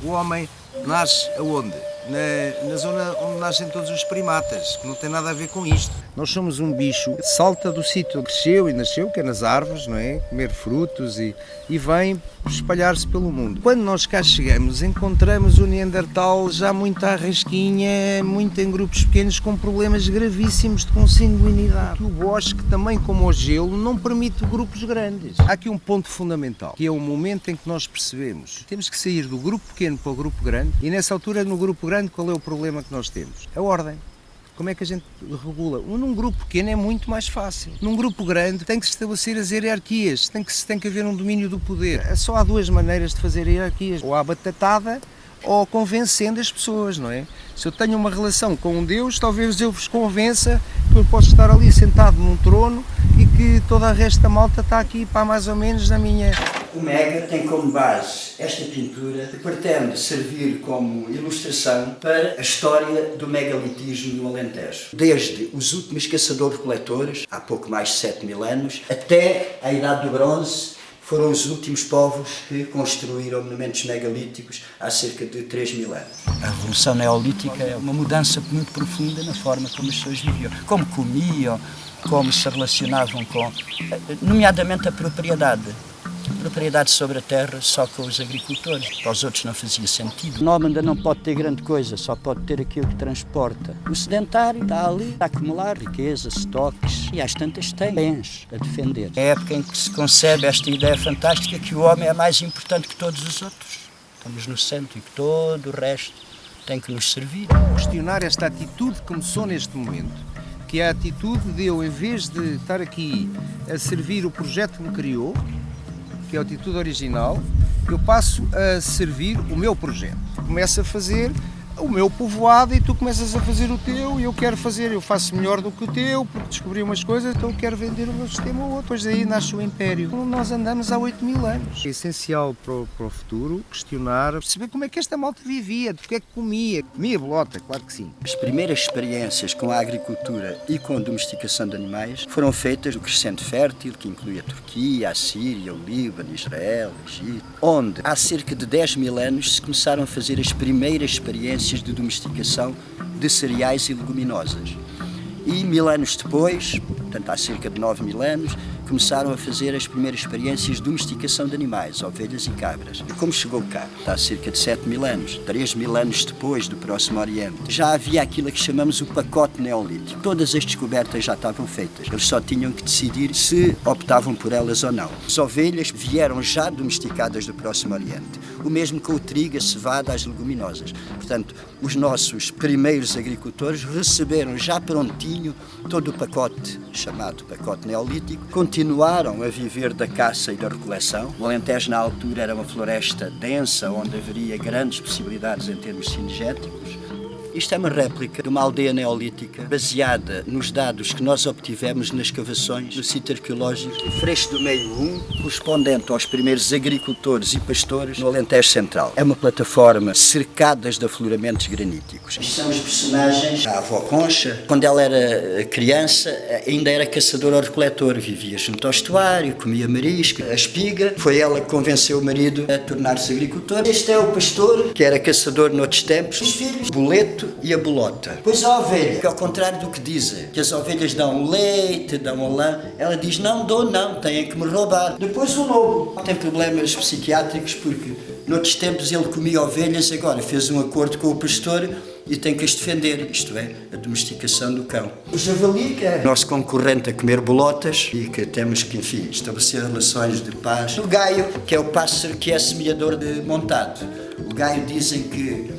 O homem nasce aonde? Na zona onde nascem todos os primatas, que não tem nada a ver com isto. Nós somos um bicho que salta do sítio onde cresceu e nasceu, que é nas árvores, não é? Comer frutos e vem espalhar-se pelo mundo. Quando nós cá chegamos, encontramos o Neandertal já muito à rasquinha, muito em grupos pequenos, com problemas gravíssimos de consanguinidade. O bosque, também como o gelo, não permite grupos grandes. Há aqui um ponto fundamental, que é o momento em que nós percebemos. Temos que sair do grupo pequeno para o grupo grande, e nessa altura, no grupo grande, qual é o problema que nós temos? A ordem. Como é que a gente regula? Num grupo pequeno é muito mais fácil. Num grupo grande tem que se estabelecer as hierarquias, tem que haver um domínio do poder. Só há duas maneiras de fazer hierarquias, ou à batatada ou convencendo as pessoas, não é? Se eu tenho uma relação com um Deus, talvez eu vos convença que eu posso estar ali sentado num trono e que toda a resto da malta está aqui para mais ou menos na minha... O Mega tem como base esta pintura que pretende servir como ilustração para a história do megalitismo no Alentejo. Desde os últimos caçadores-coletores, há pouco mais de 7.000 anos, até a Idade do Bronze, foram os últimos povos que construíram monumentos megalíticos há cerca de 3.000 anos. A Revolução Neolítica é uma mudança muito profunda na forma como as pessoas viviam, como comiam, como se relacionavam com, nomeadamente, a propriedade sobre a terra só com os agricultores. Para os outros não fazia sentido. O nómada não pode ter grande coisa, só pode ter aquilo que transporta. O sedentário está ali a acumular riqueza, estoques, e às tantas tem bens a defender. É a época em que se concebe esta ideia fantástica que o homem é mais importante que todos os outros. Estamos no centro e que todo o resto tem que nos servir. Questionar esta atitude que começou neste momento, que é a atitude de eu, em vez de estar aqui a servir o projeto que me criou, que é a atitude original, eu passo a servir o meu projeto. Começo a fazer o meu povoado e tu começas a fazer o teu e eu faço melhor do que o teu porque descobri umas coisas, então eu quero vender o meu sistema ao outro. Depois daí nasce o império. Então, nós andamos há 8.000 anos. É essencial para o futuro questionar, perceber como é que esta malta vivia, porque é que comia. Comia bolota, claro que sim. As primeiras experiências com a agricultura e com a domesticação de animais foram feitas no crescente fértil, que inclui a Turquia, a Síria, o Líbano, Israel, o Egito, onde há cerca de 10.000 anos se começaram a fazer as primeiras experiências de domesticação de cereais e leguminosas. E 1.000 anos depois, portanto há cerca de 9.000 anos, começaram a fazer as primeiras experiências de domesticação de animais, ovelhas e cabras. E como chegou cá? Há cerca de 7.000 anos, 3.000 anos depois do Próximo Oriente, já havia aquilo que chamamos o pacote neolítico. Todas as descobertas já estavam feitas. Eles só tinham que decidir se optavam por elas ou não. As ovelhas vieram já domesticadas do Próximo Oriente. O mesmo com o trigo, a cevada, as leguminosas. Portanto, os nossos primeiros agricultores receberam já prontinho todo o pacote, chamado pacote neolítico, continuaram a viver da caça e da recoleção. O Alentejo, na altura, era uma floresta densa, onde haveria grandes possibilidades em termos cinegéticos. Isto é uma réplica de uma aldeia neolítica baseada nos dados que nós obtivemos nas escavações do sítio arqueológico Freixo do Meio 1, correspondente aos primeiros agricultores e pastores no Alentejo Central. É uma plataforma cercada de afloramentos graníticos. Isto são os personagens da avó Concha. Quando ela era criança, ainda era caçador-recoletor, vivia junto ao estuário, comia marisco, a espiga. Foi ela que convenceu o marido a tornar-se agricultor. Este é o pastor, que era caçador noutros tempos. Os filhos, Boleto e a bolota. Pois a ovelha, que ao contrário do que dizem, que as ovelhas dão leite, dão a lã, ela diz, não dou não, têm que me roubar. Depois o lobo tem problemas psiquiátricos porque noutros tempos ele comia ovelhas, agora fez um acordo com o pastor e tem que as defender, isto é, a domesticação do cão. O javali, que é nosso concorrente a comer bolotas e que temos que, enfim, estabelecer relações de paz. O gaio, que é o pássaro que é semeador de montado. O gaio dizem que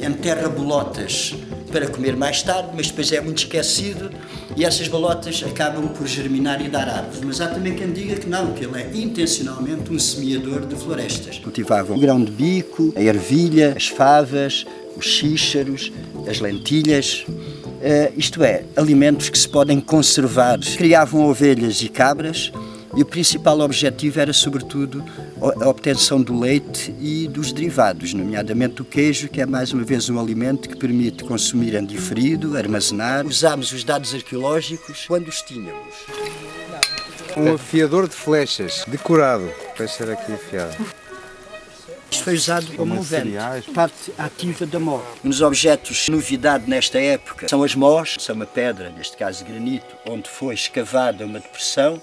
enterra bolotas para comer mais tarde, mas depois é muito esquecido e essas bolotas acabam por germinar e dar árvores. Mas há também quem diga que não, que ele é intencionalmente um semeador de florestas. Cultivavam o grão de bico, a ervilha, as favas, os xíxaros, as lentilhas, isto é, alimentos que se podem conservar. Criavam ovelhas e cabras E o principal objetivo era, sobretudo, a obtenção do leite e dos derivados, nomeadamente o queijo, que é mais uma vez um alimento que permite consumir em diferido, armazenar. Usámos os dados arqueológicos quando os tínhamos. Um afiador de flechas, decorado, para ser aqui afiado. Isto foi usado como movente, cereais. parte ativa da mó. Um dos objetos novidade nesta época são as mós, são uma pedra, neste caso de granito, onde foi escavada uma depressão,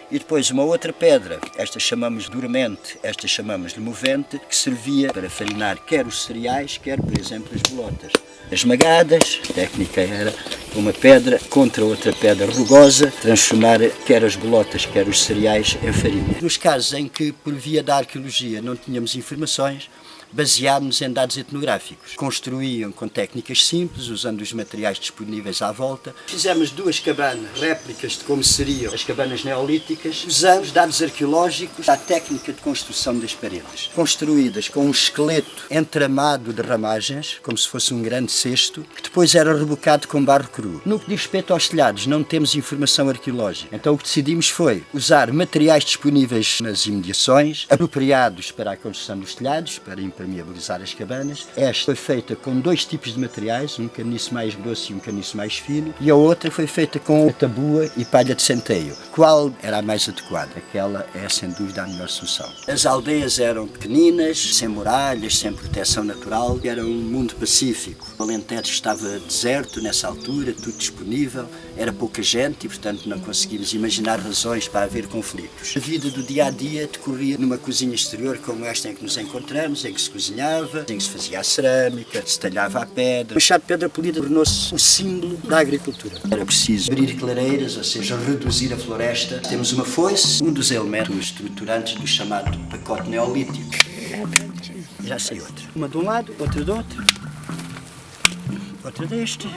e depois uma outra pedra, esta chamamos dormente, esta chamamos-lhe movente, que servia para farinar quer os cereais, quer, por exemplo, as bolotas. Esmagadas, a técnica era uma pedra contra outra pedra rugosa, transformar quer as bolotas, quer os cereais em farinha. Nos casos em que, por via da arqueologia, não tínhamos informações, baseámos em dados etnográficos. Construíam com técnicas simples, usando os materiais disponíveis à volta. Fizemos 2 cabanas, réplicas de como seriam as cabanas neolíticas. Usamos dados arqueológicos, a técnica de construção das paredes, construídas com um esqueleto entramado de ramagens, como se fosse um grande cesto, que depois era rebocado com barro cru. No que diz respeito aos telhados, não temos informação arqueológica. Então o que decidimos foi usar materiais disponíveis nas imediações, apropriados para a construção dos telhados, para impermeabilizar as cabanas. Esta foi feita com 2 tipos de materiais, um caniço mais grosso e um caniço mais fino, e a outra foi feita com tabua e palha de centeio. Qual era a mais adequada? Aquela é sem dúvida a melhor solução. As aldeias eram pequeninas, sem muralhas, sem proteção natural, era um mundo pacífico. O Alentejo estava deserto nessa altura, tudo disponível, era pouca gente e, portanto, não conseguimos imaginar razões para haver conflitos. A vida do dia a dia decorria numa cozinha exterior como esta em que nos encontramos, em que se cozinhava, em que se fazia a cerâmica, se talhava a pedra. O chá de pedra polida tornou-se o símbolo da agricultura. Era preciso abrir clareiras, ou seja, reduzir a floresta. Temos uma foice, um dos elementos estruturantes do chamado pacote neolítico. Já sei outra. Uma de um lado, outra do outro. Outra deste.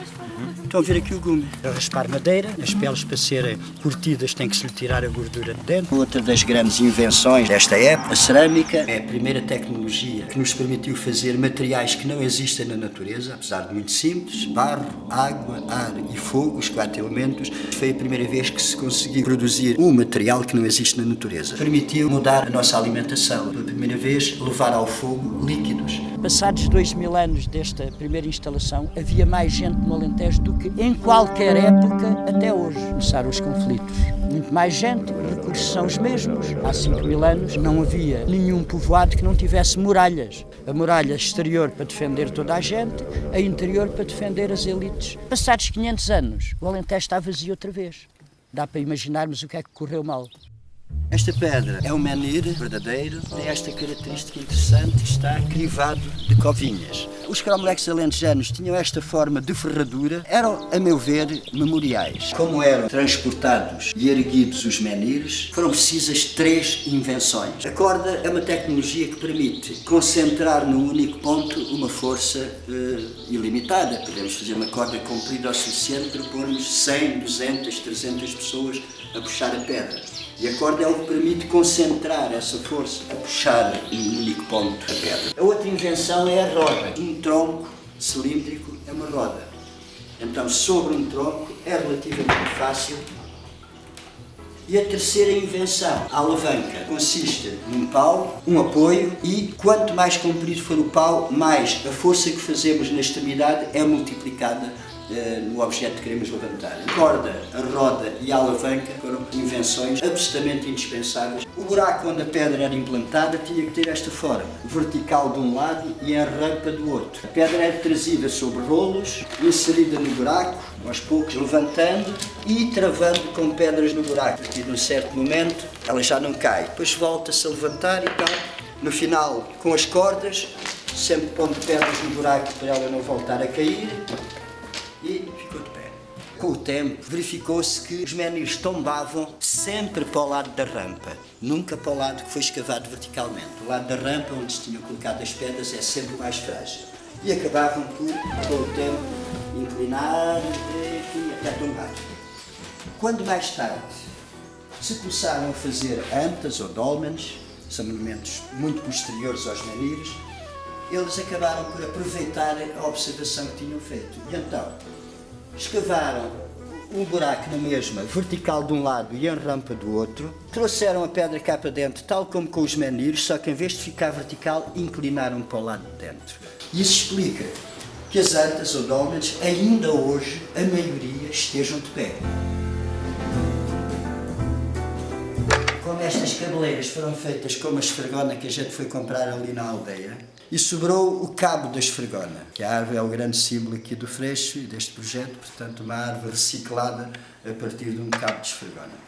Estão a ver aqui o gume. A raspar madeira, as peles para serem curtidas tem que se lhe tirar a gordura de dentro. Outra das grandes invenções desta época, a cerâmica, é a primeira tecnologia que nos permitiu fazer materiais que não existem na natureza, apesar de muito simples, barro, água, ar e fogo, os 4 elementos. Foi a primeira vez que se conseguiu produzir um material que não existe na natureza. Permitiu mudar a nossa alimentação. Pela primeira vez, levar ao fogo líquidos. Passados 2000 anos desta primeira instalação, havia mais gente no Alentejo do que em qualquer época até hoje. Começaram os conflitos. Muito mais gente, os recursos são os mesmos. Há 5000 anos não havia nenhum povoado que não tivesse muralhas. A muralha exterior para defender toda a gente, a interior para defender as elites. Passados 500 anos, o Alentejo está vazio outra vez. Dá para imaginarmos o que é que correu mal. Esta pedra é um menhir verdadeiro, tem esta característica interessante que está crivado de covinhas. Os cromoleques alentejanos tinham esta forma de ferradura, eram, a meu ver, memoriais. Como eram transportados e erguidos os menhires, foram precisas 3 invenções. A corda é uma tecnologia que permite concentrar num único ponto uma força ilimitada. Podemos fazer uma corda comprida o suficiente para pormos 100, 200, 300 pessoas a puxar a pedra. E a corda é o que permite concentrar essa força a puxar um único ponto a pedra. A outra invenção é a roda. Um tronco cilíndrico é uma roda. Então, sobre um tronco é relativamente fácil. E a terceira invenção, a alavanca, consiste num pau, um apoio e quanto mais comprido for o pau, mais a força que fazemos na extremidade é multiplicada no objeto que queremos levantar. A corda, a roda e a alavanca foram invenções absolutamente indispensáveis. O buraco onde a pedra era implantada tinha que ter esta forma, vertical de um lado e em rampa do outro. A pedra era trazida sobre rolos, inserida no buraco, aos poucos levantando e travando com pedras no buraco. E num certo momento ela já não cai, depois volta-se a levantar e tal. No final, com as cordas, sempre pondo pedras no buraco para ela não voltar a cair. E ficou de pé. Com o tempo, verificou-se que os menhirs tombavam sempre para o lado da rampa, nunca para o lado que foi escavado verticalmente. O lado da rampa, onde se tinham colocado as pedras, é sempre mais frágil. E acabavam por, com o tempo, inclinar e até tombar. Quando mais tarde se começaram a fazer antas ou dólmenes, são monumentos muito posteriores aos menhirs, eles acabaram por aproveitar a observação que tinham feito. E então, escavaram um buraco na mesma, vertical de um lado e em rampa do outro. Trouxeram a pedra cá para dentro, tal como com os menhirs, só que em vez de ficar vertical, inclinaram para o lado de dentro. Isso explica que as antas ou dolmens, ainda hoje, a maioria estejam de pé. Como estas cabeleiras foram feitas com uma esfregona que a gente foi comprar ali na aldeia, e sobrou o cabo da esfregona, que a árvore é o grande símbolo aqui do Freixo e deste projeto, portanto uma árvore reciclada a partir de um cabo de esfregona.